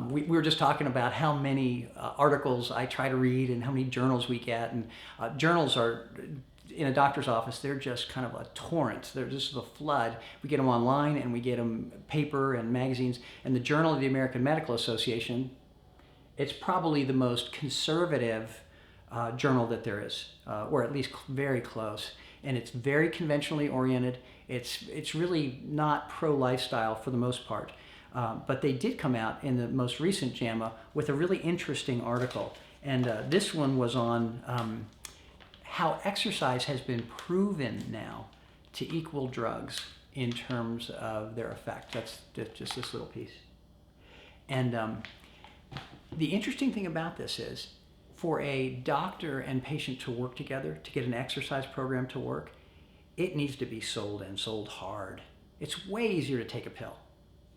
We were just talking about how many articles I try to read and how many journals we get. And journals are, in a doctor's office, they're just kind of a torrent. They're just a flood. We get them online and we get them paper and magazines. And the Journal of the American Medical Association, it's probably the most conservative journal that there is, or at least very close. And it's very conventionally oriented. It's really not pro-lifestyle for the most part. But they did come out in the most recent JAMA with a really interesting article. And this one was on how exercise has been proven now to equal drugs in terms of their effect. That's just this little piece. And the interesting thing about this is, for a doctor and patient to work together, to get an exercise program to work, it needs to be sold, and sold hard. It's way easier to take a pill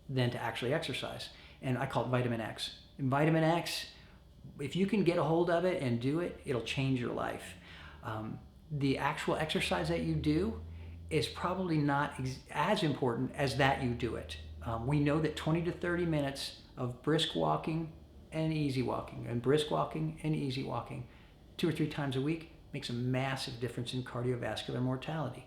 than to actually exercise. And I call it vitamin X. And vitamin X, if you can get a hold of it and do it, it'll change your life. The actual exercise that you do is probably not as important as that you do it. We know that 20 to 30 minutes of brisk walking and easy walking, and brisk walking and easy walking 2 or 3 times a week makes a massive difference in cardiovascular mortality.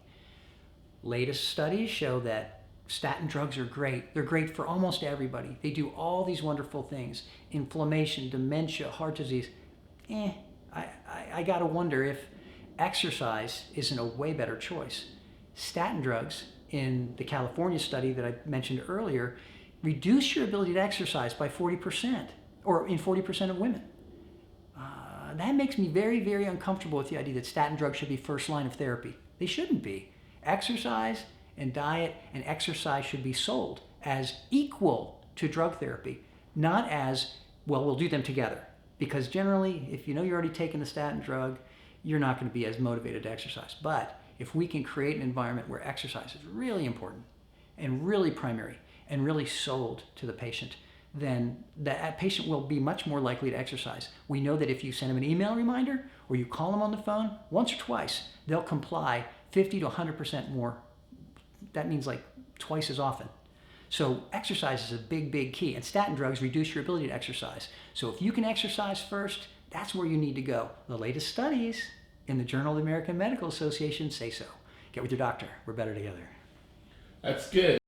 Latest studies show that statin drugs are great. They're great for almost everybody. They do all these wonderful things. Inflammation, dementia, heart disease. I gotta wonder if exercise isn't a way better choice. Statin drugs, in the California study that I mentioned earlier, reduce your ability to exercise by 40%, or in 40% of women. That makes me very, very uncomfortable with the idea that statin drugs should be first line of therapy. They shouldn't be. Exercise and diet and exercise should be sold as equal to drug therapy, not as, well, we'll do them together. Because generally, if you know you're already taking the statin drug, you're not going to be as motivated to exercise. But if we can create an environment where exercise is really important and really primary and really sold to the patient, then that patient will be much more likely to exercise. We know that if you send them an email reminder or you call them on the phone once or twice, they'll comply 50 to 100% more. That means like twice as often. So exercise is a big, big key. And statin drugs reduce your ability to exercise. So if you can exercise first, that's where you need to go. The latest studies in the Journal of the American Medical Association say so. Get with your doctor. We're better together. That's good.